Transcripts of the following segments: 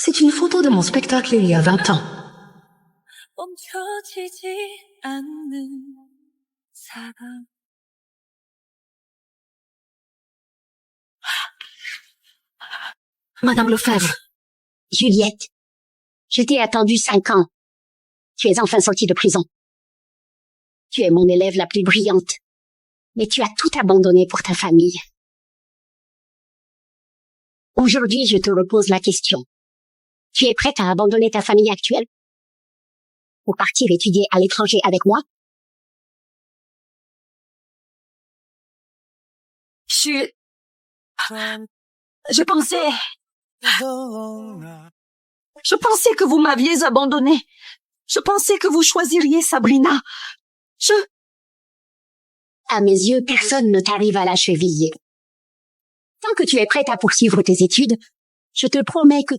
C'est une photo de mon spectacle il y a 20 ans. 멈춰지지 않는 사랑. Madame Lefebvre, Juliette, je t'ai attendu 5 ans. Tu es enfin sortie de prison. Tu es mon élève la plus brillante. Mais tu as tout abandonné pour ta famille. Aujourd'hui, je te repose la question. Tu es prête à abandonner ta famille actuelle pour partir étudier à l'étranger avec moi? je pensais que vous m'aviez abandonné. Je pensais que vous choisiriez Sabrina. À mes yeux, personne ne t'arrive à la cheville. Tant que tu es prête à poursuivre tes études, je te promets que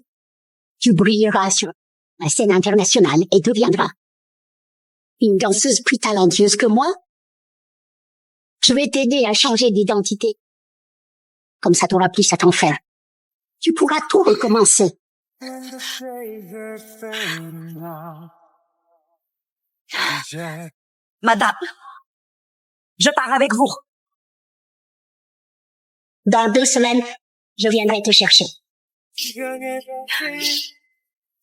tu brilleras sur la scène internationale et deviendras une danseuse plus talentueuse que moi. Je vais t'aider à changer d'identité. Comme ça, t'auras plus à t'en faire. Tu pourras tout recommencer. Madame, je pars avec vous. Dans 2 semaines, je viendrai te chercher.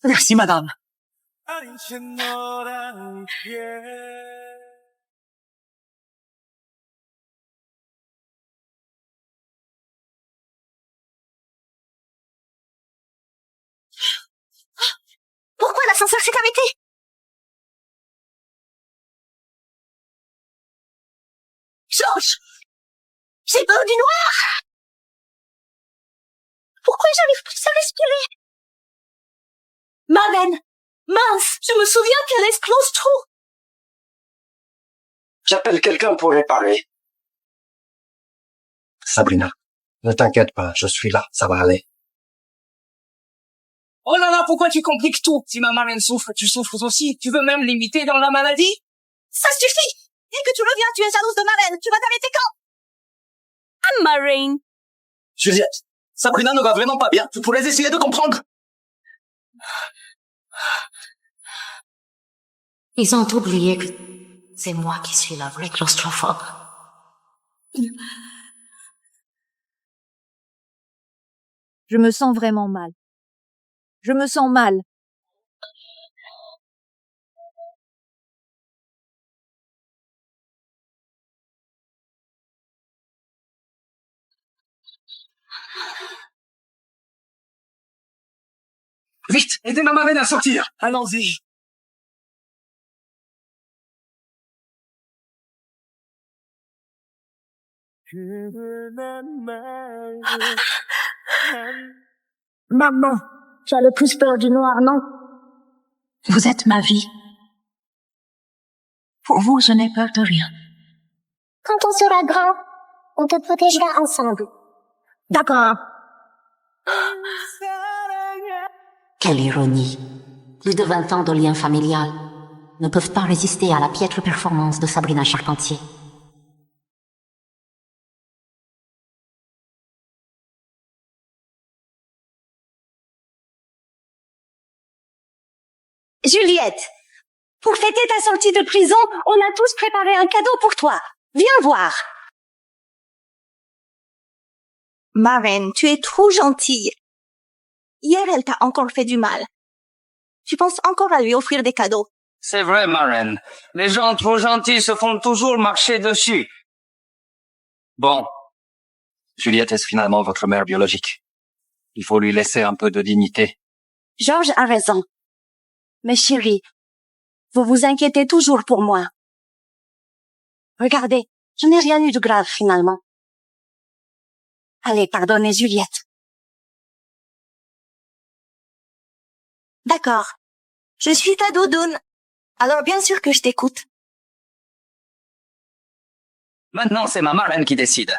Merci, madame. Pourquoi l'ascenseur s'est arrêté? Georges, j'ai peur du noir. Pourquoi j'arrive plus à respirer? Ma veine, mince, je me souviens qu'elle explose trop. J'appelle quelqu'un pour réparer. Sabrina, ne t'inquiète pas, je suis là, ça va aller. Oh là là, pourquoi tu compliques tout? Si ma marraine souffre, tu souffres aussi. Tu veux même l'imiter dans la maladie? Ça suffit. Dès que tu reviens, tu es jalouse de Marraine. Tu vas t'arrêter quand? I'm Marraine. Juliette, Sabrina ne va vraiment pas bien. Tu pourrais essayer de comprendre. Ils ont oublié que c'est moi qui suis la vraie claustrophobe. Je me sens vraiment mal. Je me sens mal. Vite, aidez ma marraine à sortir. Allons-y. Maman, tu as le plus peur du noir, non? Vous êtes ma vie. Pour vous, je n'ai peur de rien. Quand on sera grand, on te protégera ensemble. D'accord. Quelle ironie. Plus de 20 ans de lien familial ne peuvent pas résister à la piètre performance de Sabrina Charpentier. Juliette, pour fêter ta sortie de prison, on a tous préparé un cadeau pour toi. Viens voir. Marraine, tu es trop gentille. Hier, elle t'a encore fait du mal. Tu penses encore à lui offrir des cadeaux. C'est vrai, marraine. Les gens trop gentils se font toujours marcher dessus. Bon. Juliette est finalement votre mère biologique. Il faut lui laisser un peu de dignité. Georges a raison. Mais chérie, vous vous inquiétez toujours pour moi. Regardez, je n'ai rien eu de grave finalement. Allez, pardonnez Juliette. D'accord. Je suis ta doudoune. Alors bien sûr que je t'écoute. Maintenant, c'est ma marraine qui décide.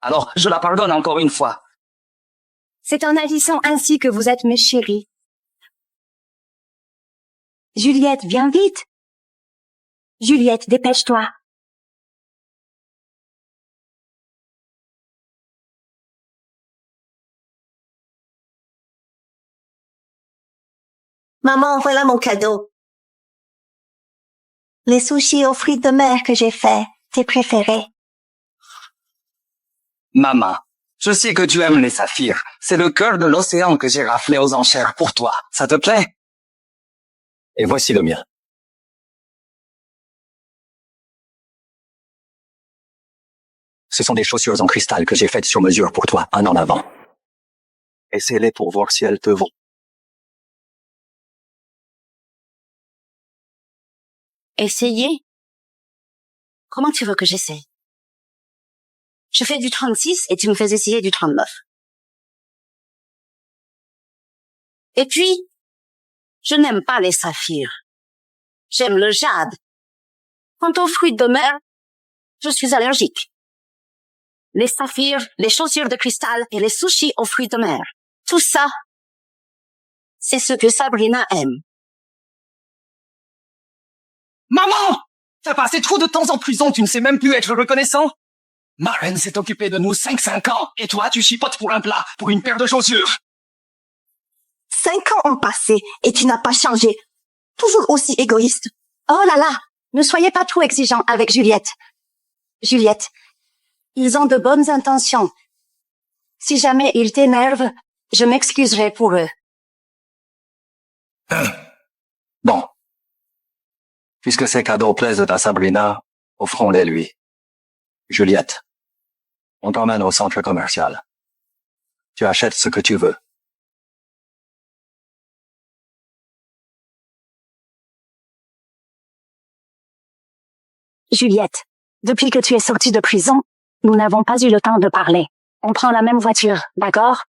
Alors, je la pardonne encore une fois. C'est en agissant ainsi que vous êtes mes chéris. Juliette, viens vite. Juliette, dépêche-toi. Maman, voilà mon cadeau. Les sushis aux fruits de mer que j'ai faits, tes préférés. Maman, je sais que tu aimes les saphirs. C'est le cœur de l'océan que j'ai raflé aux enchères pour toi. Ça te plaît? Et voici le mien. Ce sont des chaussures en cristal que j'ai faites sur mesure pour toi, un en avant. Essaie-les pour voir si elles te vont. Essayer? Comment tu veux que j'essaie? Je fais du 36 et tu me fais essayer du 39. Et puis, je n'aime pas les saphirs. J'aime le jade. Quant aux fruits de mer, je suis allergique. Les saphirs, les chaussures de cristal et les sushis aux fruits de mer. Tout ça, c'est ce que Sabrina aime. Maman! T'as passé trop de temps en prison, tu ne sais même plus être reconnaissant? Maren s'est occupée de nous 5 ans, et toi, tu chipotes pour un plat, pour une paire de chaussures. 5 ans ont passé et tu n'as pas changé. Toujours aussi égoïste. Oh là là, ne soyez pas trop exigeant avec Juliette. Juliette, ils ont de bonnes intentions. Si jamais ils t'énervent, je m'excuserai pour eux. Bon. Puisque ces cadeaux plaisent à Sabrina, offrons-les lui. Juliette, on t'emmène au centre commercial. Tu achètes ce que tu veux. Juliette, depuis que tu es sortie de prison, nous n'avons pas eu le temps de parler. On prend la même voiture, d'accord?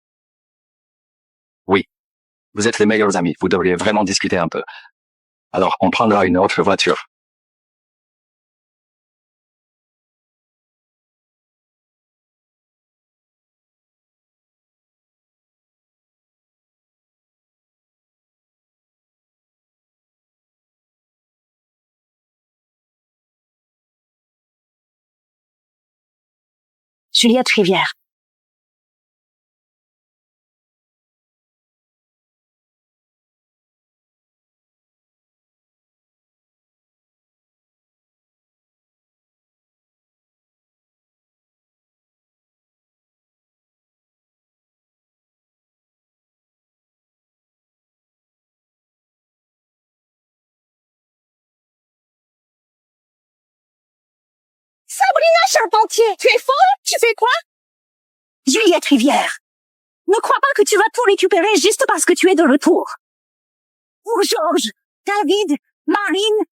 Vous êtes les meilleurs amis, vous devriez vraiment discuter un peu. Alors, on prendra une autre voiture. Juliette Rivière. Sabrina Charpentier, tu es folle? Tu fais quoi? Juliette Rivière. Ne crois pas que tu vas tout récupérer juste parce que tu es de retour. Pour Georges, David, Marine,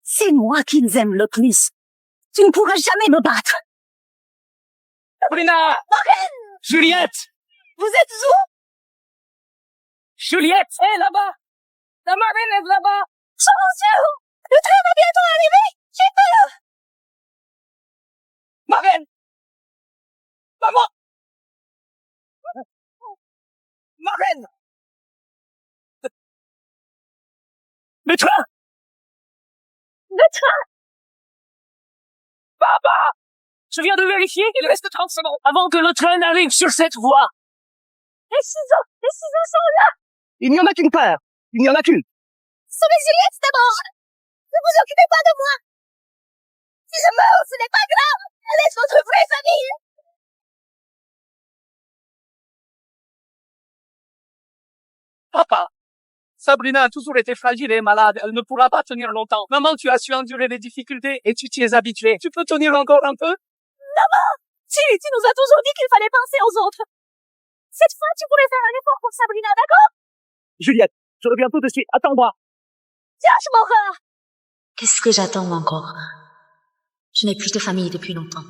c'est moi qu'ils aiment le plus. Tu ne pourras jamais me battre. Sabrina! Juliette! Vous êtes où? Juliette! Hé, là-bas! La marine est là-bas! Mon Dieu! Le train va bientôt arriver! J'ai peur! Maren! Maman! Maren! Le train! Le train! Papa! Je viens de vérifier, il reste 30 secondes avant que le train n'arrive sur cette voie. Les ciseaux sont là! Il n'y en a qu'une paire! Il n'y en a qu'une! Sauvez Juliette d'abord! Ne vous occupez pas de moi! Si je meurs, ce n'est pas grave! Elle est votre vraie famille! Papa, Sabrina a toujours été fragile et malade. Elle ne pourra pas tenir longtemps. Maman, tu as su endurer les difficultés et tu t'y es habitué. Tu peux tenir encore un peu? Tu nous as toujours dit qu'il fallait penser aux autres. Cette fois, tu pourrais faire un effort pour Sabrina, d'accord? Juliette, je reviens tout de suite. Attends-moi. Josh Morin! Qu'est-ce que j'attends encore? Je n'ai plus de famille depuis longtemps.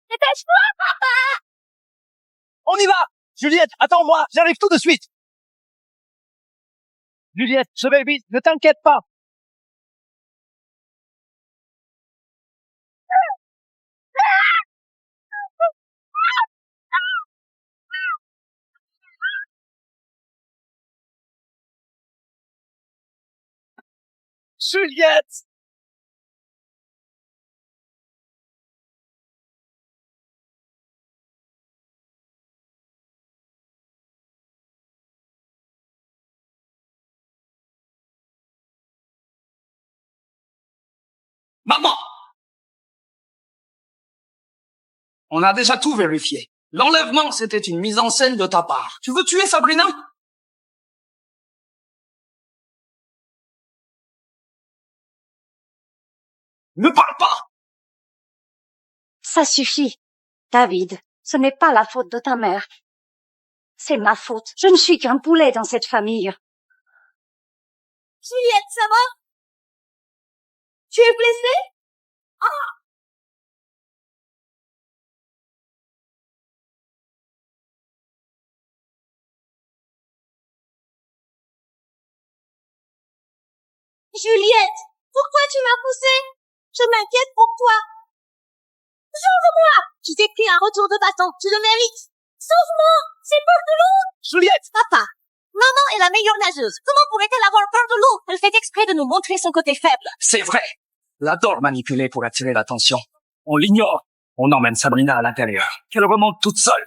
Dépêche-toi! On y va! Juliette, attends-moi. J'arrive tout de suite. Juliette, je vais vite. Ne t'inquiète pas. Juliette! Maman! On a déjà tout vérifié. L'enlèvement, c'était une mise en scène de ta part. Tu veux tuer Sabrina? Ne parle pas! Ça suffit. David, ce n'est pas la faute de ta mère. C'est ma faute. Je ne suis qu'un poulet dans cette famille. Juliette, ça va? Tu es blessée? Juliette, pourquoi tu m'as poussée? Je m'inquiète pour toi. Sauve-moi! Je t'ai pris un retour de bâton, tu le mérites. Sauve-moi! C'est peur de l'eau! Juliette! Papa, maman est la meilleure nageuse. Comment pourrait-elle avoir peur de l'eau? Elle fait exprès de nous montrer son côté faible. C'est vrai. Elle adore manipuler pour attirer l'attention. On l'ignore. On emmène Sabrina à l'intérieur. Qu'elle remonte toute seule.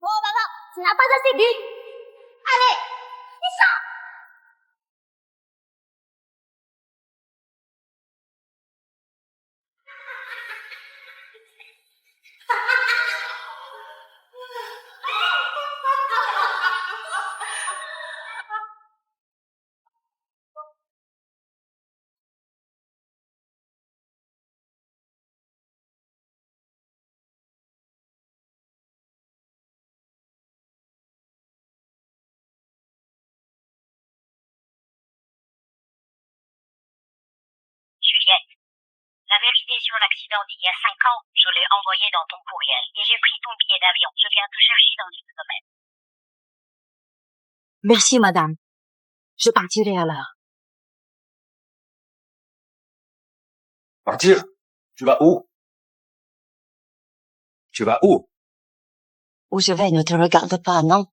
Oh maman, tu n'as pas assez bu. Allez, descends! Juliette, la vérité sur l'accident d'il y a 5 ans, je l'ai envoyé dans ton courriel et j'ai pris ton billet d'avion. Je viens te chercher dans une semaine. Merci, madame. Je partirai à l'heure. Partir? Tu vas où? Tu vas où? Où je vais ne te regarde pas, non?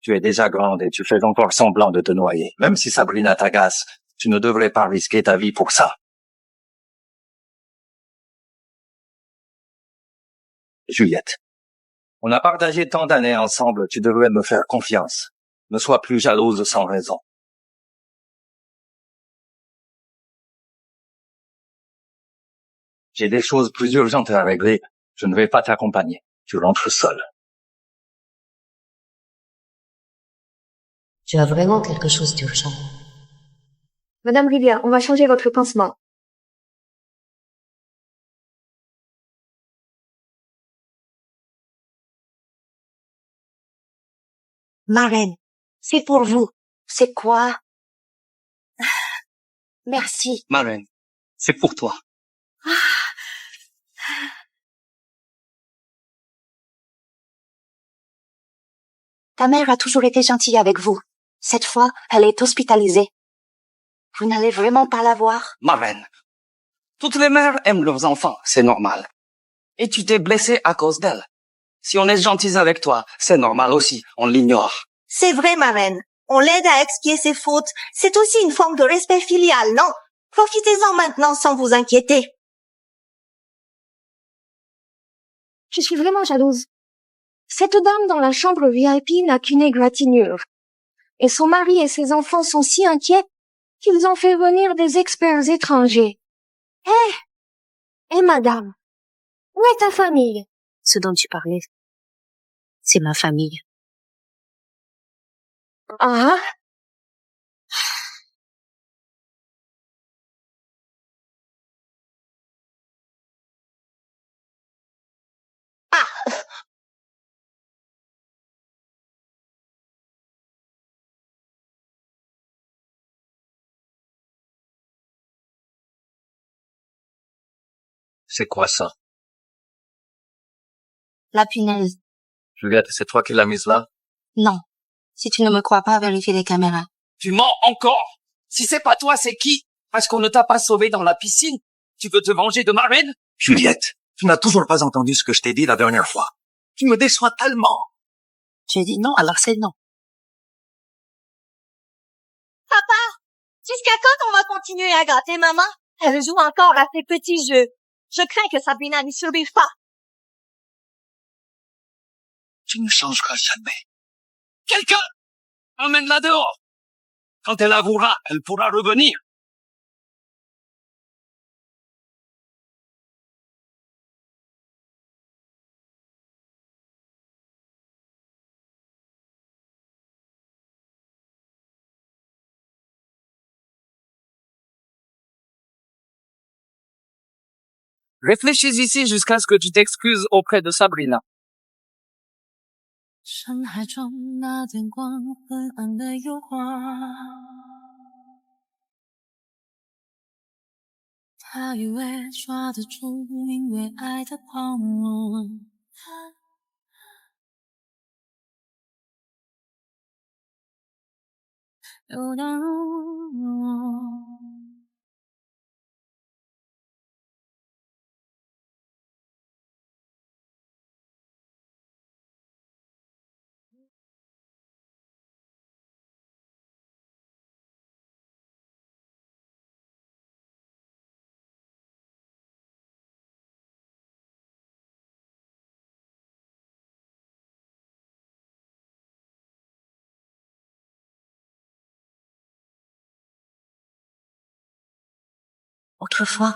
Tu es déjà grande et tu fais encore semblant de te noyer. Même si Sabrina t'agace, tu ne devrais pas risquer ta vie pour ça. Juliette, on a partagé tant d'années ensemble, tu devrais me faire confiance. Ne sois plus jalouse sans raison. J'ai des choses plus urgentes à régler. Je ne vais pas t'accompagner. Tu rentres seule. Tu as vraiment quelque chose d'urgent. Madame Rivière, on va changer votre pansement. Marraine, c'est pour vous. C'est quoi? Merci. Marraine, c'est pour toi. Ta mère a toujours été gentille avec vous. Cette fois, elle est hospitalisée. Vous n'allez vraiment pas la voir? Marraine, toutes les mères aiment leurs enfants, c'est normal. Et tu t'es blessée à cause d'elle. Si on est gentil avec toi, c'est normal aussi, on l'ignore. C'est vrai, marraine. On l'aide à expier ses fautes. C'est aussi une forme de respect filial, non? Profitez-en maintenant sans vous inquiéter. Je suis vraiment jalouse. Cette dame dans la chambre VIP n'a qu'une égratignure. Et son mari et ses enfants sont si inquiets qu'ils ont fait venir des experts étrangers. Madame, où est ta famille? Ce dont tu parlais, c'est ma famille. Ah? C'est quoi ça? La punaise. Juliette, c'est toi qui l'as mise là? Non. Si tu ne me crois pas, vérifie les caméras. Tu mens encore. Si c'est pas toi, c'est qui? Parce qu'on ne t'a pas sauvé dans la piscine. Tu veux te venger de Marraine? Juliette, tu n'as toujours pas entendu ce que je t'ai dit la dernière fois. Tu me déçois tellement. J'ai dit non, alors c'est non. Papa, Jusqu'à quand on va continuer à gâter maman? Elle joue encore à ses petits jeux. Je crains que Sabrina n'y survive pas. Tu ne changeras jamais. Quelqu'un emmène-la dehors. Quand elle avouera, elle pourra revenir. Réfléchis ici jusqu'à ce que tu t'excuses auprès de Sabrina. 深海中那点光昏暗的油画，他以为抓得住因为爱的泡沫，流荡入我。Autrefois,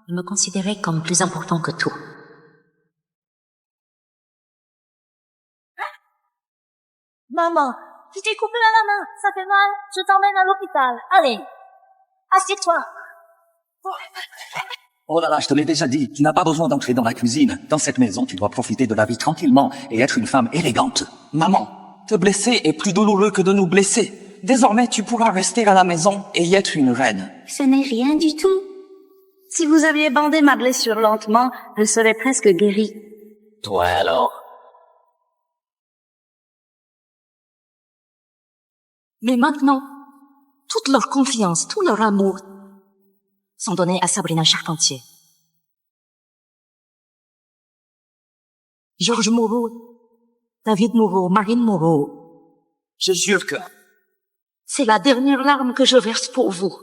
je me considérais comme plus important que tout. Maman, tu t'es coupé la main. Ça fait mal. Je t'emmène à l'hôpital. Allez. Assieds-toi. Oh là là, je te l'ai déjà dit, tu n'as pas besoin d'entrer dans la cuisine. Dans cette maison, tu dois profiter de la vie tranquillement et être une femme élégante. Maman, te blesser est plus douloureux que de nous blesser. Désormais, tu pourras rester à la maison et y être une reine. Ce n'est rien du tout. Si vous aviez bandé ma blessure lentement, elle serait presque guérie. Toi alors? Mais maintenant, toute leur confiance, tout leur amour sont donnés à Sabrina Charpentier. Georges Moreau, David Moreau, Marine Moreau. Je jure que... C'est la dernière larme que je verse pour vous.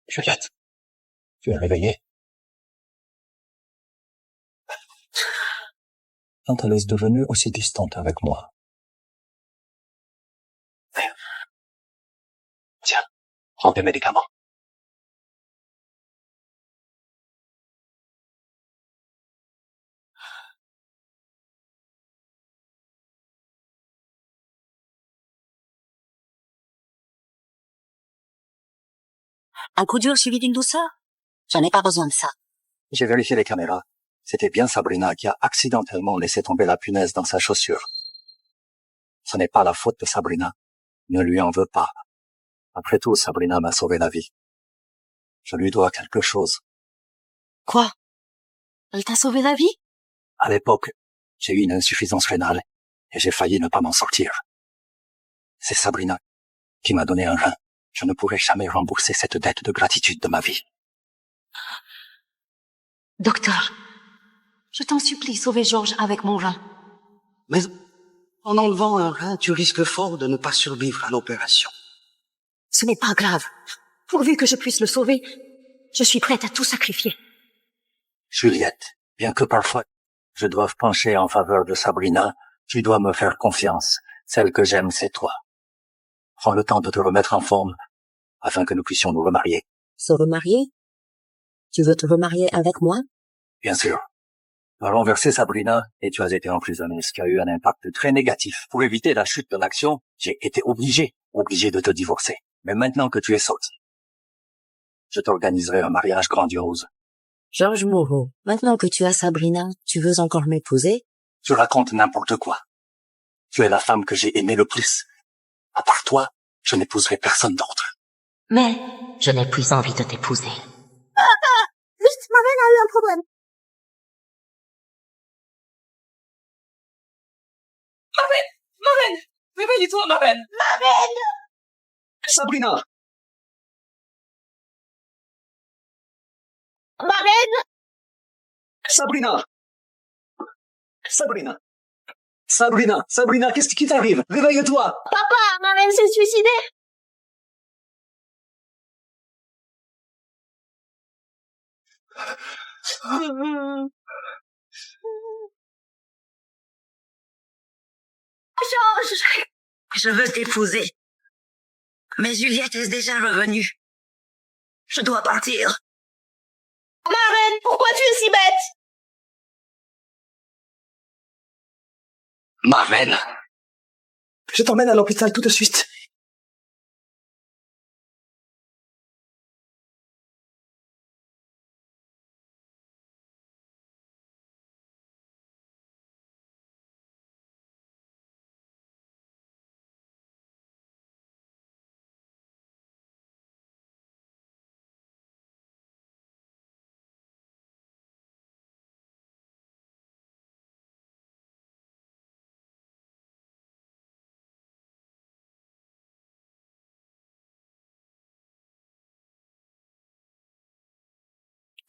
Juliette, tu es réveillée? Quand elle est devenue aussi distante avec moi. Tiens, prends tes médicaments. Un coup dur suivi d'une douceur? J'en ai pas besoin de ça. J'ai vérifié les caméras. C'était bien Sabrina qui a accidentellement laissé tomber la punaise dans sa chaussure. Ce n'est pas la faute de Sabrina. Ne lui en veux pas. Après tout, Sabrina m'a sauvé la vie. Je lui dois quelque chose. Quoi? Elle t'a sauvé la vie? À l'époque, j'ai eu une insuffisance rénale et j'ai failli ne pas m'en sortir. C'est Sabrina qui m'a donné un rein. Je ne pourrai jamais rembourser cette dette de gratitude de ma vie. Docteur, je t'en supplie, sauvez Georges avec mon rein. Mais en enlevant un rein, tu risques fort de ne pas survivre à l'opération. Ce n'est pas grave. Pourvu que je puisse le sauver, je suis prête à tout sacrifier. Juliette, bien que parfois je doive pencher en faveur de Sabrina, tu dois me faire confiance. Celle que j'aime, c'est toi. Prends le temps de te remettre en forme afin que nous puissions nous remarier. Se remarier? Tu veux te remarier avec moi? Bien sûr. Tu as renversé Sabrina et tu as été emprisonnée, ce qui a eu un impact très négatif. Pour éviter la chute de l'action, j'ai été obligé de te divorcer. Mais maintenant que tu es sorti, je t'organiserai un mariage grandiose. Georges Moreau, maintenant que tu as Sabrina, tu veux encore m'épouser? Tu racontes n'importe quoi. Tu es la femme que j'ai aimée le plus. À part toi, je n'épouserai personne d'autre. Mais je n'ai plus envie de t'épouser. Vite, Marine a eu un problème. Marraine! Réveille-toi, Marraine! Marine! Sabrina! Marraine! Sabrina! Sabrina! Sabrina! Sabrina, qu'est-ce qui t'arrive? Réveille-toi! Papa, Marraine s'est suicidée! Georges! Je veux t'épouser. Mais Juliette est déjà revenue. Je dois partir. Marraine, pourquoi tu es si bête? Marraine. Je t'emmène à l'hôpital tout de suite.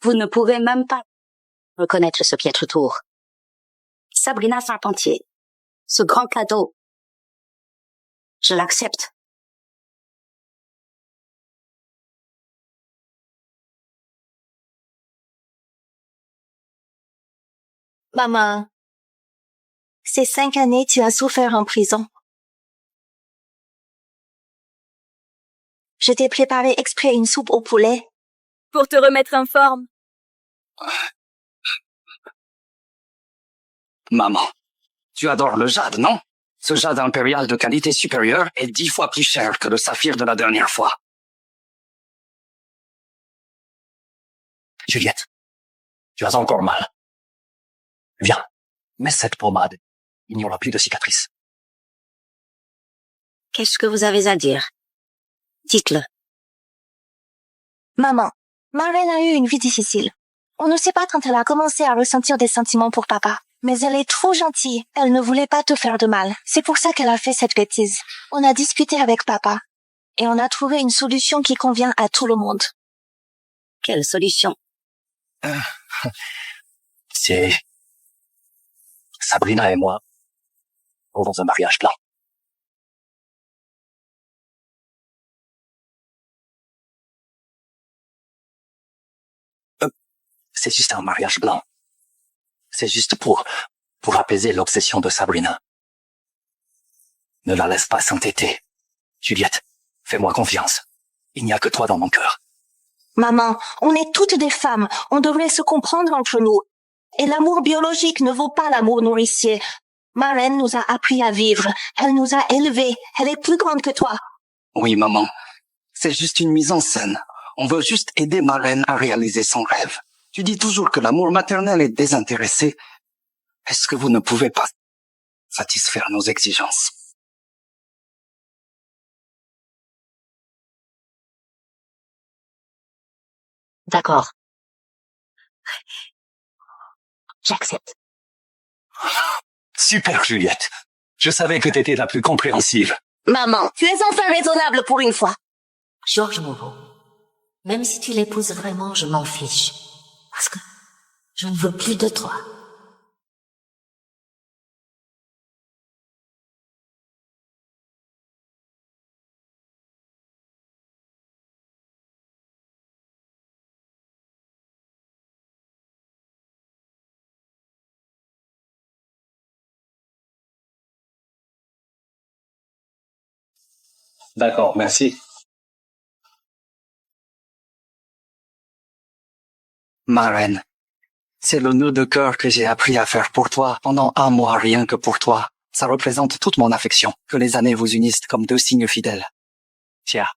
Vous ne pouvez même pas reconnaître ce piètre tour. Sabrina Charpentier, ce grand cadeau, je l'accepte. Maman, ces 5 années, tu as souffert en prison. Je t'ai préparé exprès une soupe au poulet. Pour te remettre en forme. Maman, tu adores le jade, non? Ce jade impérial de qualité supérieure est 10 fois plus cher que le saphir de la dernière fois. Juliette, tu as encore mal. Viens, mets cette pommade. Il n'y aura plus de cicatrices. Qu'est-ce que vous avez à dire? Dites-le. Maman, Marraine a eu une vie difficile. On ne sait pas quand elle a commencé à ressentir des sentiments pour papa. Mais elle est trop gentille. Elle ne voulait pas te faire de mal. C'est pour ça qu'elle a fait cette bêtise. On a discuté avec papa. Et on a trouvé une solution qui convient à tout le monde. Quelle solution? C'est... Sabrina et moi, dans un mariage blanc. C'est juste un mariage blanc. C'est juste pour apaiser l'obsession de Sabrina. Ne la laisse pas s'entêter. Juliette, fais-moi confiance. Il n'y a que toi dans mon cœur. Maman, on est toutes des femmes. On devrait se comprendre entre nous. Et l'amour biologique ne vaut pas l'amour nourricier. Marraine nous a appris à vivre. Elle nous a élevés. Elle est plus grande que toi. Oui, maman. C'est juste une mise en scène. On veut juste aider Marraine à réaliser son rêve. Tu dis toujours que l'amour maternel est désintéressé. Est-ce que vous ne pouvez pas satisfaire nos exigences? D'accord. J'accepte. Super, Juliette. Je savais que t'étais la plus compréhensive. Maman, tu es enfin raisonnable pour une fois. Georges Moreau, même si tu l'épouses vraiment, je m'en fiche. Parce que je ne veux plus de toi. D'accord, merci. Marraine, c'est le nœud de cœur que j'ai appris à faire pour toi pendant 1 mois rien que pour toi. Ça représente toute mon affection. Que les années vous unissent comme 2 signes fidèles. Tiens.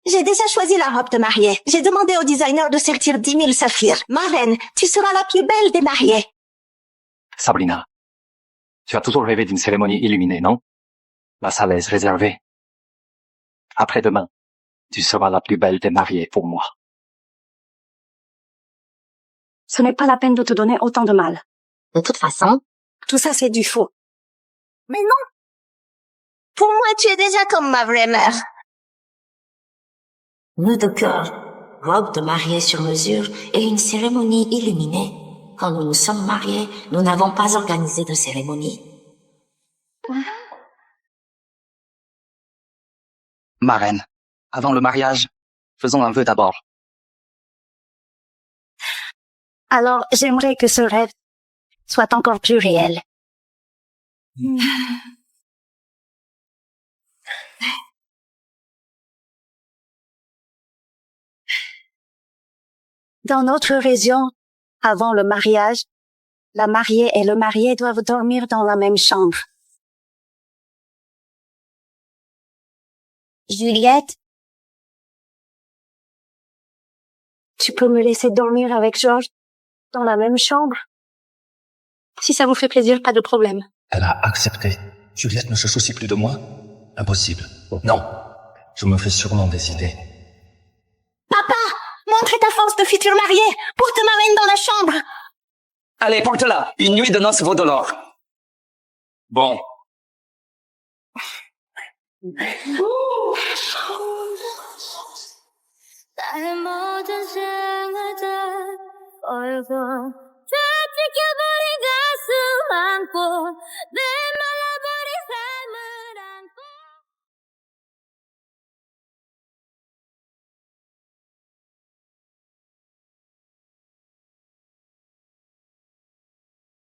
J'ai déjà choisi la robe de mariée. J'ai demandé au designer de sortir 10 000 saphirs. Marraine, tu seras la plus belle des mariées. Sabrina, tu as toujours rêvé d'une cérémonie illuminée, non? La salle est réservée. Après-demain, tu seras la plus belle des mariées pour moi. Ce n'est pas la peine de te donner autant de mal. De toute façon, Tout ça, c'est du faux. Mais non. Pour moi, tu es déjà comme ma vraie mère. nœud de cœur. robe de mariée sur mesure et une cérémonie illuminée. Quand nous nous sommes mariés, nous n'avons pas organisé de cérémonie. Ma reine, avant le mariage, faisons un vœu d'abord. Alors, j'aimerais que ce rêve soit encore plus réel. Dans notre région, avant le mariage, la mariée et le marié doivent dormir dans la même chambre. Juliette, tu peux me laisser dormir avec Georges dans la même chambre? Si ça vous fait plaisir, pas de problème. Elle a accepté. Juliette ne se soucie plus de moi? Impossible. Non. Je me fais sûrement des idées. Papa, montre ta force de futur marié pour te m'amène dans la chambre. Allez, porte-la. Une nuit de noces vaut de l'or. Bon. 나의 모든 생활들 걸고 다 지켜버린 가슴 안고 내 말라버린 삶을 안고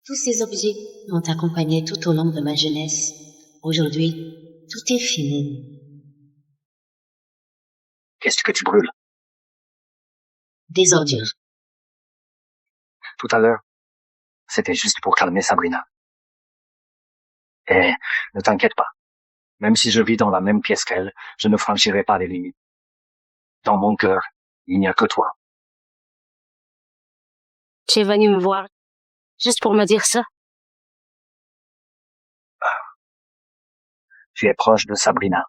Tous ces objets m'ont accompagné tout au long de ma jeunesse. Aujourd'hui, tout est fini. Qu'est-ce que tu brûles? Des ordures. Tout à l'heure, c'était juste pour calmer Sabrina. Et ne t'inquiète pas. Même si je vis dans la même pièce qu'elle, je ne franchirai pas les limites. Dans mon cœur, il n'y a que toi. Tu es venu me voir juste pour me dire ça. Tu es proche de Sabrina.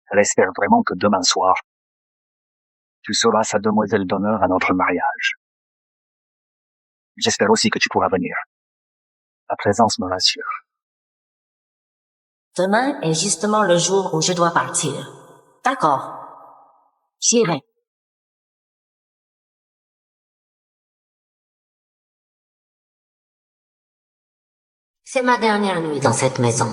Elle espère vraiment que demain soir, tu seras sa demoiselle d'honneur à notre mariage. J'espère aussi que tu pourras venir. Ta présence me rassure. Demain est justement le jour où je dois partir. D'accord. J'irai. C'est ma dernière nuit dans cette maison.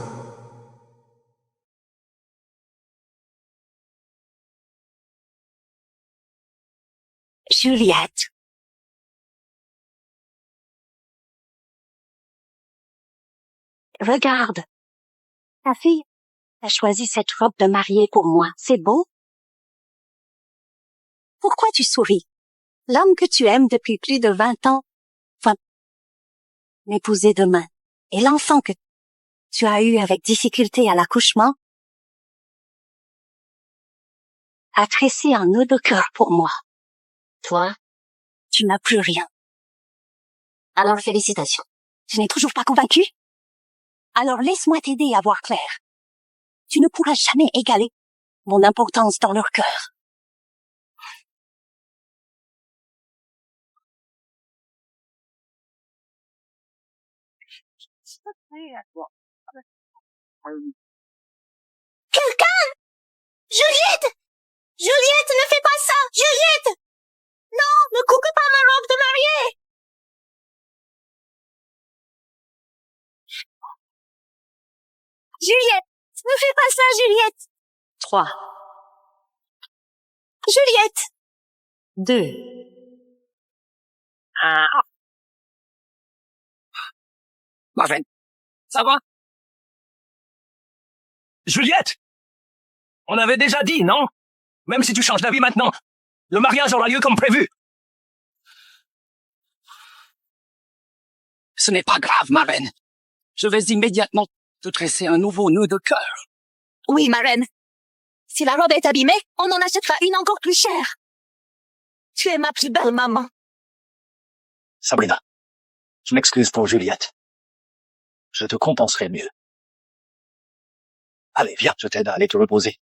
Juliette. Regarde. Ta fille a choisi cette robe de mariée pour moi. C'est beau? Pourquoi tu souris? L'homme que tu aimes depuis plus de 20 ans va m'épouser demain. Et l'enfant que tu as eu avec difficulté à l'accouchement a tressé un nœud de cœur pour moi. Toi? Tu n'as plus rien. Alors félicitations. Tu n'es toujours pas convaincu? Alors laisse-moi t'aider à voir clair. Tu ne pourras jamais égaler mon importance dans leur cœur. Quelqu'un! Juliette! Juliette, ne fais pas ça! Juliette! Non, ne coupe pas ma robe de mariée! Juliette! Ne fais pas ça, Juliette! 3, Juliette! 2. Ma reine, ça va? Juliette! On avait déjà dit, non? Même si tu changes d'avis maintenant, le mariage aura lieu comme prévu. Ce n'est pas grave, ma reine. Je vais immédiatement te tresser un nouveau nœud de cœur. Oui, ma reine. Si la robe est abîmée, on en achètera une encore plus chère. Tu es ma plus belle maman. Sabrina, je m'excuse pour Juliette. Je te compenserai mieux. Allez, viens, je t'aide à aller te reposer.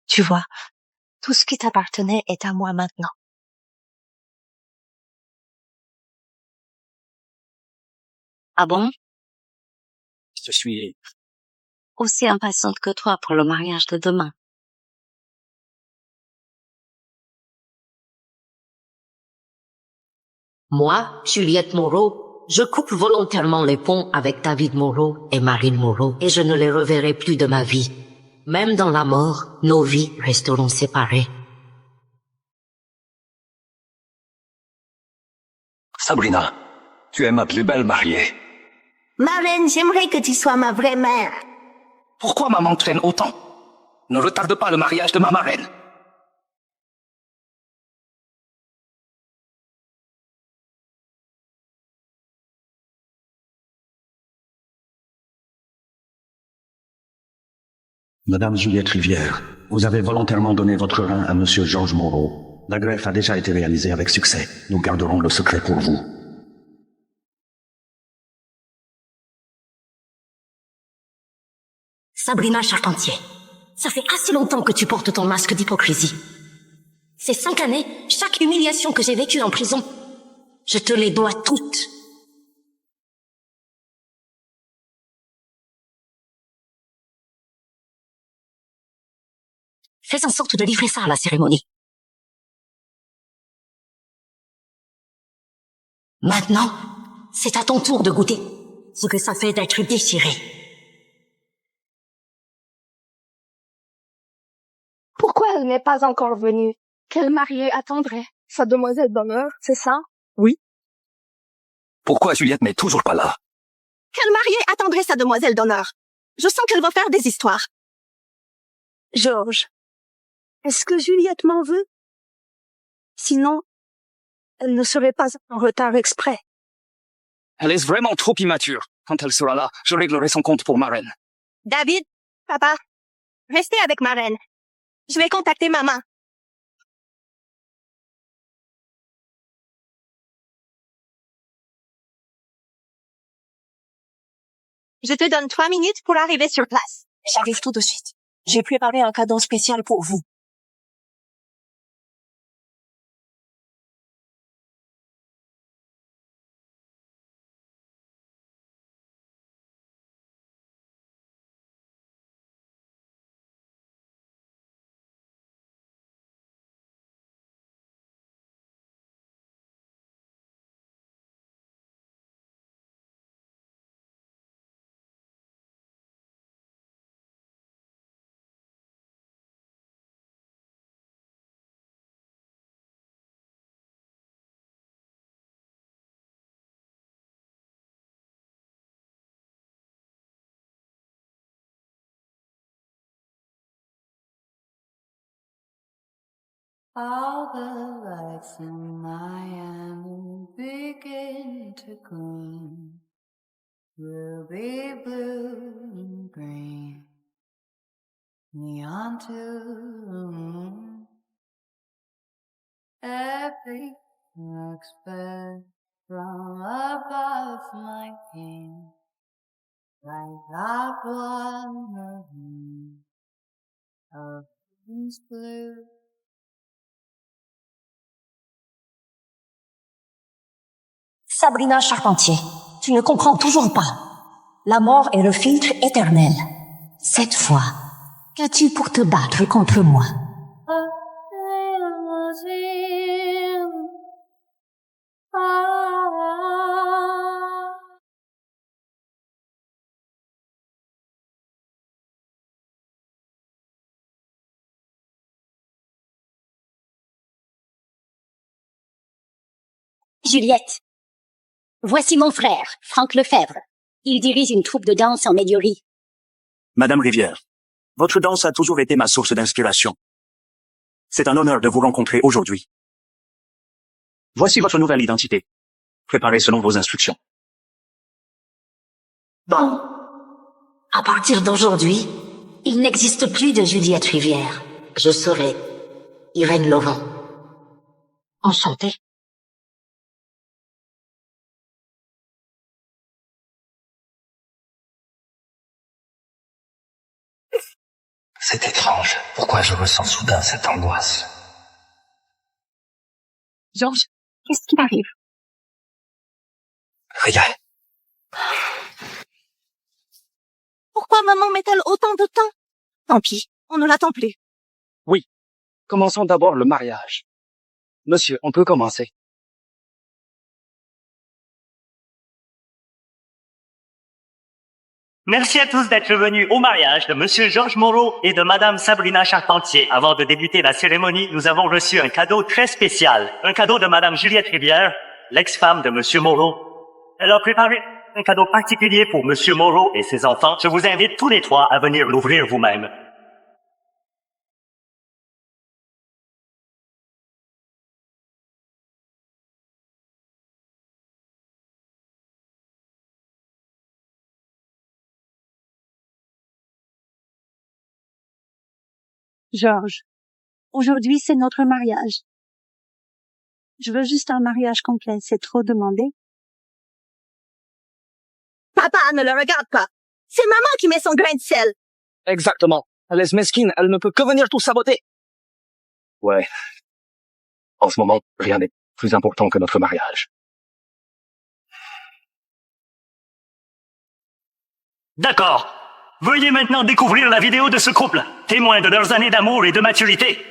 Tu vois, tout ce qui t'appartenait est à moi maintenant. Ah bon? Je suis Aussi impatiente que toi pour le mariage de demain. Moi, Juliette Moreau, je coupe volontairement les ponts avec David Moreau et Marine Moreau et je ne les reverrai plus de ma vie. Même dans la mort, nos vies resteront séparées. Sabrina, tu es ma plus belle mariée. Marraine, j'aimerais que tu sois ma vraie mère. Pourquoi maman traîne autant? Ne retarde pas le mariage de ma marraine. Madame Juliette Rivière, vous avez volontairement donné votre rein à Monsieur Georges Moreau. La greffe a déjà été réalisée avec succès. Nous garderons le secret pour vous. Sabrina Charpentier, ça fait assez longtemps que tu portes ton masque d'hypocrisie. Ces 5 années, chaque humiliation que j'ai vécue en prison, je te les dois toutes. Fais en sorte de livrer ça à la cérémonie. Maintenant, c'est à ton tour de goûter ce que ça fait d'être déchiré. Pourquoi elle n'est pas encore venue? Quel marié attendrait? Sa demoiselle d'honneur, c'est ça? Pourquoi Juliette n'est toujours pas là? Quel marié attendrait sa demoiselle d'honneur? Je sens qu'elle va faire des histoires. Georges, est-ce que Juliette m'en veut? Sinon, elle ne serait pas en retard exprès. Elle est vraiment trop immature. Quand elle sera là, je réglerai son compte pour marraine. David, papa, restez avec ma reine. Je vais contacter maman. Je te donne 3 minutes pour arriver sur place. J'arrive tout de suite. J'ai préparé un cadeau spécial pour vous. All the lights in Miami begin to gleam. Will be blue and green. Neon too. Everything looks better from above my king. Like that one of blue. Sabrina Charpentier, tu ne comprends toujours pas. La mort est le filtre éternel. Cette fois, qu'as-tu pour te battre contre moi? Juliette, voici mon frère, Franck Lefebvre. Il dirige une troupe de danse en Médiorie. Madame Rivière, votre danse a toujours été ma source d'inspiration. C'est un honneur de vous rencontrer aujourd'hui. Voici votre nouvelle identité. Préparez selon vos instructions. Bon, à partir d'aujourd'hui, il n'existe plus de Juliette Rivière. Je serai Irène Laurent. Enchantée. C'est étrange. Pourquoi je ressens soudain cette angoisse? Georges, qu'est-ce qui t'arrive? Rien. Pourquoi maman met-elle autant de temps? Tant pis, on ne l'attend plus. Oui. Commençons d'abord le mariage. Monsieur, on peut commencer. Merci à tous d'être venus au mariage de Monsieur Georges Moreau et de Madame Sabrina Charpentier. Avant de débuter la cérémonie, nous avons reçu un cadeau très spécial. Un cadeau de Madame Juliette Rivière, l'ex-femme de Monsieur Moreau. Elle a préparé un cadeau particulier pour Monsieur Moreau et ses enfants. Je vous invite tous les trois à venir l'ouvrir vous-même. Georges, aujourd'hui c'est notre mariage. Je veux juste un mariage complet, c'est trop demandé. Papa, ne le regarde pas. C'est maman qui met son grain de sel. Exactement. Elle est mesquine, elle ne peut que venir tout saboter. Ouais. En ce moment, rien n'est plus important que notre mariage. D'accord. Veuillez maintenant découvrir la vidéo de ce couple, témoin de leurs années d'amour et de maturité.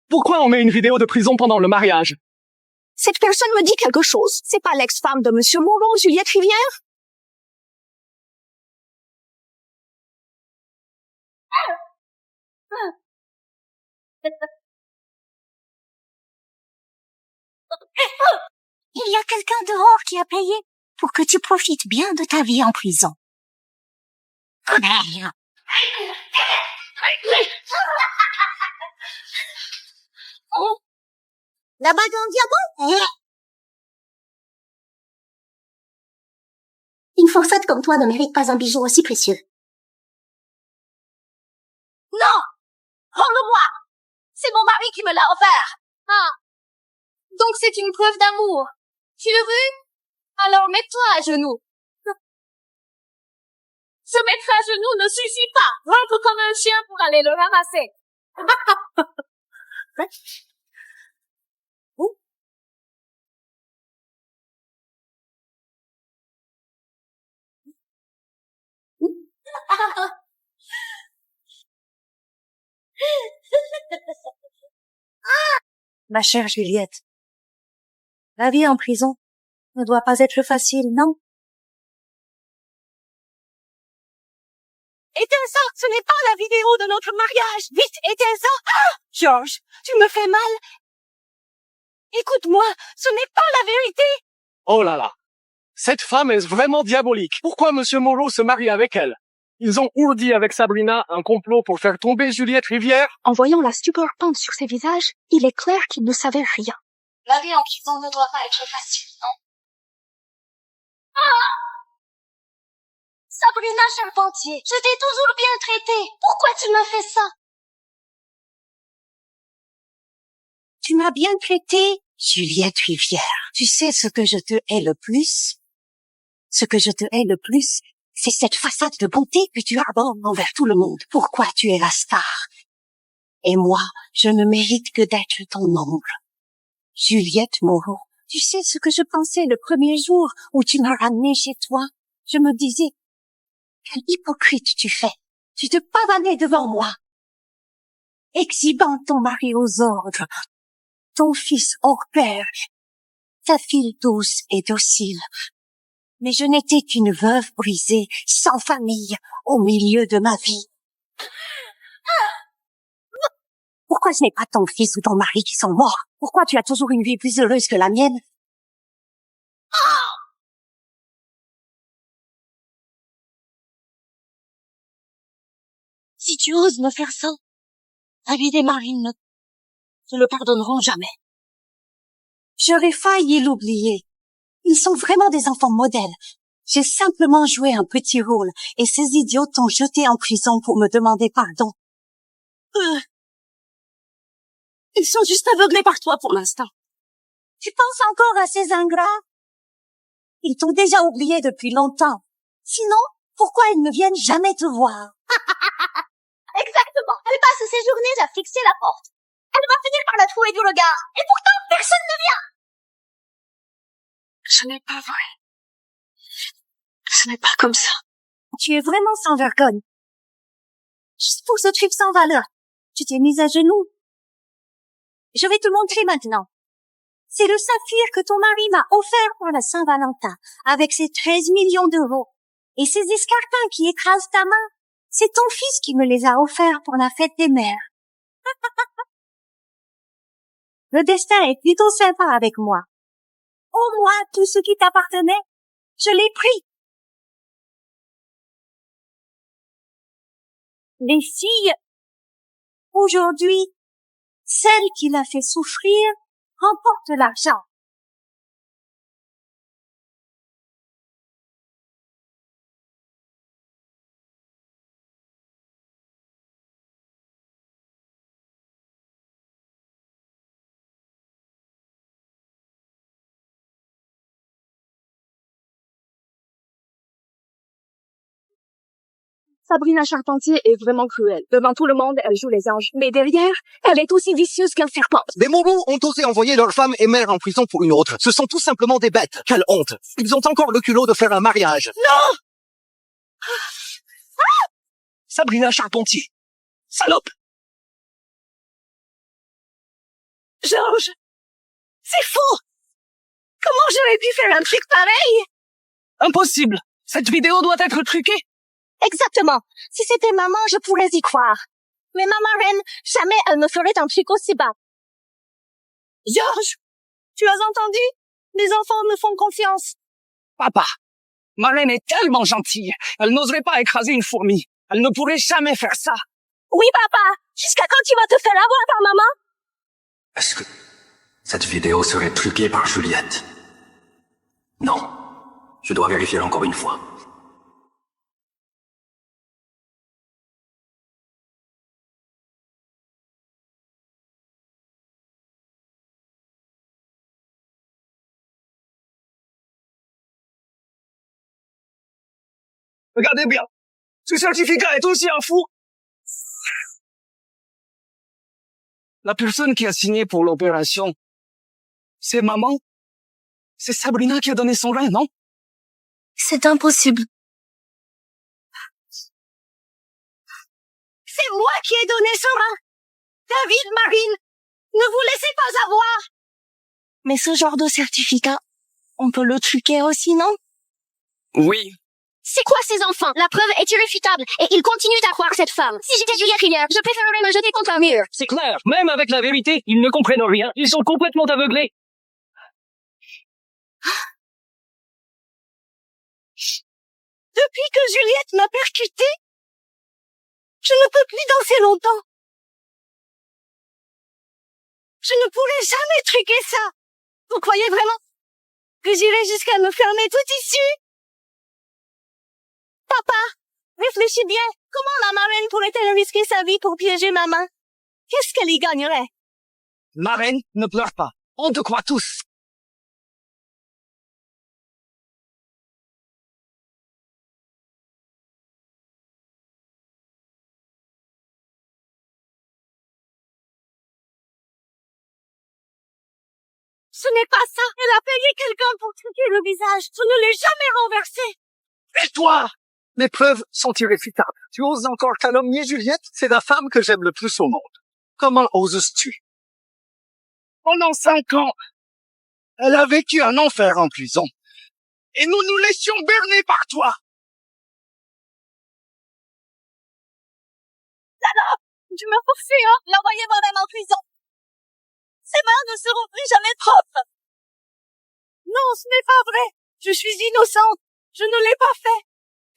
Pourquoi on met une vidéo de prison pendant le mariage? Cette personne me dit quelque chose. C'est pas l'ex-femme de Monsieur Moreau, Juliette Rivière? Il y a quelqu'un dehors qui a payé pour que tu profites bien de ta vie en prison. Merde. La bague en diamant? Une forçate comme toi ne mérite pas un bijou aussi précieux. Non! Rends-le-moi! C'est mon mari qui me l'a offert! Ah. Donc c'est une preuve d'amour. Tu le veux? Alors mets-toi à genoux. Se mettre à genoux ne suffit pas. Rentre comme un chien pour aller le ramasser. Ma chère Juliette, la vie en prison ne doit pas être facile, non? Éteins ça, ce n'est pas la vidéo de notre mariage. Vite, éteins ça. Ah! Georges, tu me fais mal. Écoute-moi, ce n'est pas la vérité. Oh là là. Cette femme est vraiment diabolique. Pourquoi Monsieur Moreau se marie avec elle? Ils ont ourdi avec Sabrina un complot pour faire tomber Juliette Rivière. En voyant la stupeur peinte sur ses visages, il est clair qu'ils ne savaient rien. La vie en prison ne doit pas être facile, non? Ah! Sabrina Charpentier, je t'ai toujours bien traitée. Pourquoi tu m'as fait ça? Tu m'as bien traité, Juliette Rivière. Tu sais ce que je te hais le plus? Ce que je te hais le plus, c'est cette façade de bonté que tu arbores envers tout le monde. Pourquoi tu es la star? Et moi, je ne mérite que d'être ton ombre. Juliette Moreau, tu sais ce que je pensais le premier jour où tu m'as ramenée chez toi? Je me disais, quel hypocrite tu fais. Tu te pavanais devant moi, exhibant ton mari aux ordres, ton fils hors pair, ta fille douce et docile. Mais je n'étais qu'une veuve brisée, sans famille, au milieu de ma vie. Pourquoi ce n'est pas ton fils ou ton mari qui sont morts? Pourquoi tu as toujours une vie plus heureuse que la mienne? Si tu oses me faire ça, David et Marine ne te le pardonneront jamais. J'aurais failli l'oublier. Ils sont vraiment des enfants modèles. J'ai simplement joué un petit rôle et ces idiots t'ont jeté en prison pour me demander pardon. Ils sont juste aveuglés par toi pour l'instant. Tu penses encore à ces ingrats? Ils t'ont déjà oublié depuis longtemps. Sinon, pourquoi ils ne viennent jamais te voir? Exactement. Elle passe ses journées à fixer la porte. Elle va finir par la trouver du regard. Et pourtant, personne ne vient. Ce n'est pas vrai. Ce n'est pas comme ça. tu es vraiment sans vergogne. Juste pour ce truc sans valeur. Tu t'es mise à genoux. Je vais te montrer maintenant. C'est le saphir que ton mari m'a offert pour la Saint-Valentin, avec ses 13 millions d'euros. Et ces escarpins qui écrasent ta main, c'est ton fils qui me les a offerts pour la fête des mères. Le destin est plutôt sympa avec moi. Au moins, tout ce qui t'appartenait, je l'ai pris. Les filles, aujourd'hui, celle qui l'a fait souffrir remporte l'argent. Sabrina Charpentier est vraiment cruelle. Devant tout le monde, elle joue les anges. Mais derrière, elle est aussi vicieuse qu'un serpent. Des Moreau ont osé envoyer leur femme et mère en prison pour une autre. Ce sont tout simplement des bêtes. Quelle honte. Ils ont encore le culot de faire un mariage. Non! Sabrina Charpentier. Salope. Georges, c'est faux! Comment j'aurais pu faire un truc pareil? Impossible. Cette vidéo doit être truquée. Exactement. Si c'était maman, je pourrais y croire. Mais ma marraine, jamais elle me ferait un truc aussi bas. Georges, tu as entendu? Les enfants me font confiance. Papa, Marraine est tellement gentille. Elle n'oserait pas écraser une fourmi. Elle ne pourrait jamais faire ça. Oui, papa. Jusqu'à quand tu vas te faire avoir par maman? Est-ce que cette vidéo serait truquée par Juliette? Non. Je dois vérifier encore une fois. Regardez bien. Ce certificat est aussi un fou. La personne qui a signé pour l'opération, c'est maman. C'est Sabrina qui a donné son rein, non? C'est impossible. C'est moi qui ai donné ce rein. David, Marine, ne vous laissez pas avoir. Mais ce genre de certificat, on peut le truquer aussi, non? Oui. C'est quoi ces enfants? La preuve est irréfutable et ils continuent à croire cette femme. Si j'étais Juliette Rivière, je préférerais me jeter contre un mur. C'est clair. Même avec la vérité, ils ne comprennent rien. Ils sont complètement aveuglés. Depuis que Juliette m'a percuté, je ne peux plus danser longtemps. Je ne pourrai jamais truquer ça. Vous croyez vraiment que j'irai jusqu'à me fermer tout issue? Papa, réfléchis bien. Comment la marraine pourrait-elle risquer sa vie pour piéger ma main? Qu'est-ce qu'elle y gagnerait? Marraine, ne pleure pas. On te croit tous. Ce n'est pas ça. Elle a payé quelqu'un pour truquer le visage. Je ne l'ai jamais renversé. Et toi? Les preuves sont irréfutables. Tu oses encore calomnier Juliette? C'est la femme que j'aime le plus au monde. Comment oses-tu? Pendant 5 ans, elle a vécu un enfer en prison. Et nous nous laissions berner par toi. Lala, tu m'as forcé à l'envoyer moi-même en prison. Ses mains ne seront plus jamais propres. Non, ce n'est pas vrai. Je suis innocente. Je ne l'ai pas fait.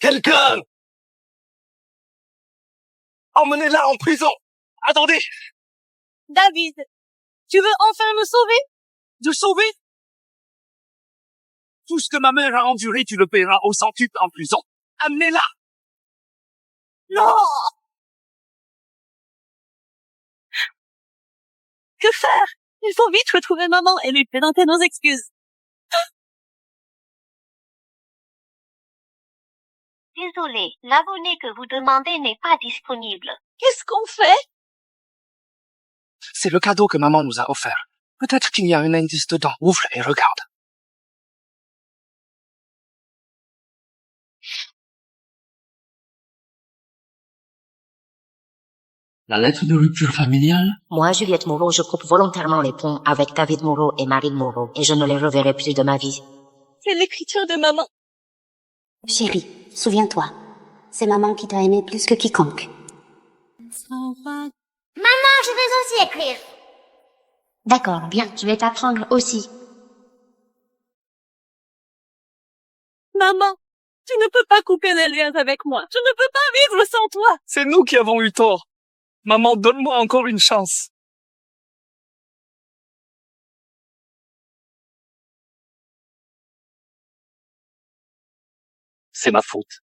Quelqu'un! Emmenez-la en prison. Attendez. David, tu veux enfin me sauver? De sauver? Tout ce que ma mère a enduré, tu le paieras au centuple en prison. Amenez-la. Non! Que faire? Il faut vite retrouver maman et lui présenter nos excuses. Désolé, l'abonné que vous demandez n'est pas disponible. Qu'est-ce qu'on fait? C'est le cadeau que maman nous a offert. Peut-être qu'il y a un indice dedans. Ouvre et regarde. La lettre de rupture familiale? Moi, Juliette Moreau, je coupe volontairement les ponts avec David Moreau et Marine Moreau, et je ne les reverrai plus de ma vie. C'est l'écriture de maman. Chérie, souviens-toi, c'est maman qui t'a aimé plus que quiconque. Maman, je vais aussi écrire. D'accord, bien, je vais t'apprendre aussi. Maman, tu ne peux pas couper les liens avec moi. Je ne peux pas vivre sans toi. C'est nous qui avons eu tort. Maman, donne-moi encore une chance. C'est ma faute.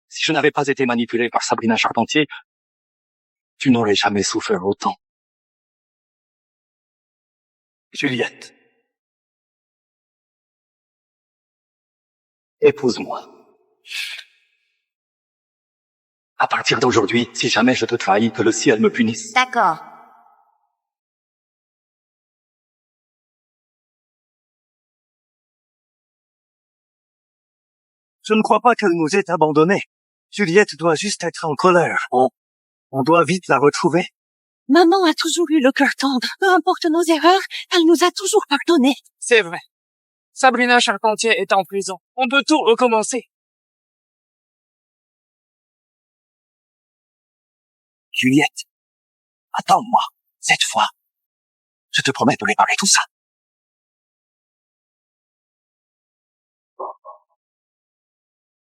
Si je n'avais pas été manipulé par Sabrina Charpentier, tu n'aurais jamais souffert autant. Juliette. Épouse-moi. À partir d'aujourd'hui, si jamais je te trahis, que le ciel me punisse. D'accord. Je ne crois pas qu'elle nous ait abandonnés. Juliette doit juste être en colère. On doit vite la retrouver. Maman a toujours eu le cœur tendre. Peu importe nos erreurs, elle nous a toujours pardonné. C'est vrai. Sabrina Charpentier est en prison. On peut tout recommencer. Juliette, attends-moi. Cette fois, je te promets de réparer tout ça.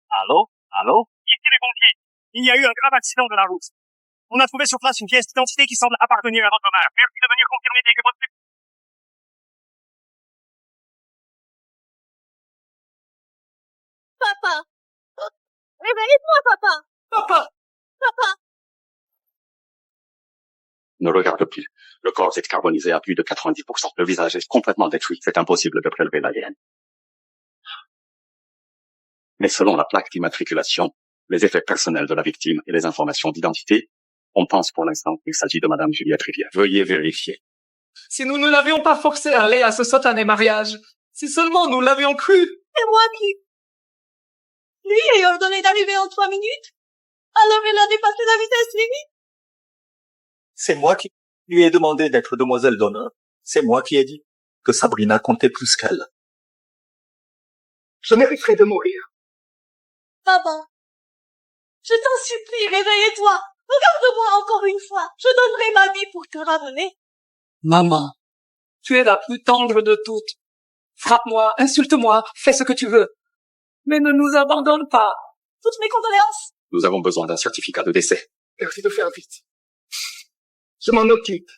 Allô? Allô? Ici les pompiers. Il y a eu un grave accident de la route. On a trouvé sur place une pièce d'identité qui semble appartenir à votre mère. Merci de venir confirmer dès que possible. Papa! Réveille-moi, papa! Papa! Papa! Ne regarde plus. Le corps est carbonisé à plus de 90%. Le visage est complètement détruit. C'est impossible de prélever l'ADN. Mais selon la plaque d'immatriculation, les effets personnels de la victime et les informations d'identité, on pense pour l'instant qu'il s'agit de Madame Juliette Rivière. Veuillez vérifier. Si nous ne l'avions pas forcé à aller à ce satané mariage, si seulement nous l'avions cru. C'est moi qui... Lui a ordonné d'arriver en 3 minutes. Alors il a dépassé la vitesse limite. C'est moi qui lui ai demandé d'être demoiselle d'honneur. C'est moi qui ai dit que Sabrina comptait plus qu'elle. Je mériterais de mourir. Maman, je t'en supplie, réveille-toi. Regarde-moi encore une fois. Je donnerai ma vie pour te ramener. Maman, tu es la plus tendre de toutes. Frappe-moi, insulte-moi, fais ce que tu veux. Mais ne nous abandonne pas. Toutes mes condoléances. Nous avons besoin d'un certificat de décès. Merci de faire vite. Je m'en occupe.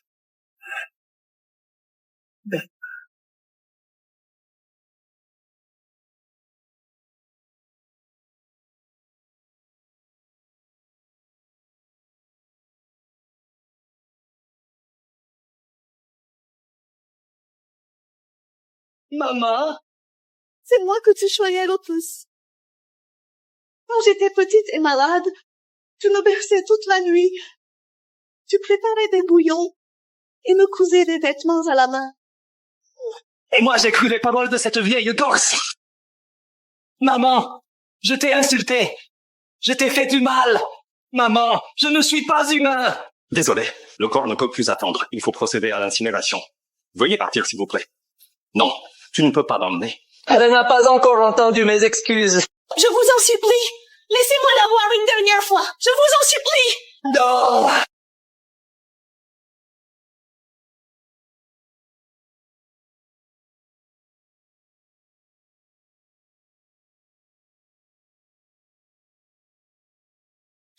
Maman, c'est moi que tu choyais le plus. Quand j'étais petite et malade, tu me berçais toute la nuit. Tu préparais des bouillons et me cousais des vêtements à la main. Et moi, j'ai cru les paroles de cette vieille gorse. Maman, je t'ai insulté. Je t'ai fait du mal. Maman, je ne suis pas humain. Désolé, le corps ne peut plus attendre. Il faut procéder à l'incinération. Veuillez partir, s'il vous plaît. Non, tu ne peux pas l'emmener. Elle n'a pas encore entendu mes excuses. Je vous en supplie, laissez-moi la voir une dernière fois. Je vous en supplie. Non.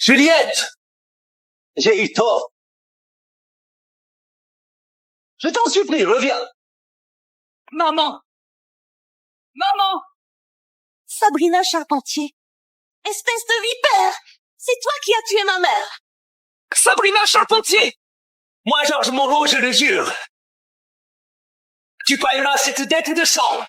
Juliette! J'ai eu tort. Je t'en supplie, reviens. Maman! Maman! Sabrina Charpentier, espèce de vipère, c'est toi qui as tué ma mère. Sabrina Charpentier! Moi, Georges Moreau, je le jure. Tu paieras cette dette de sang.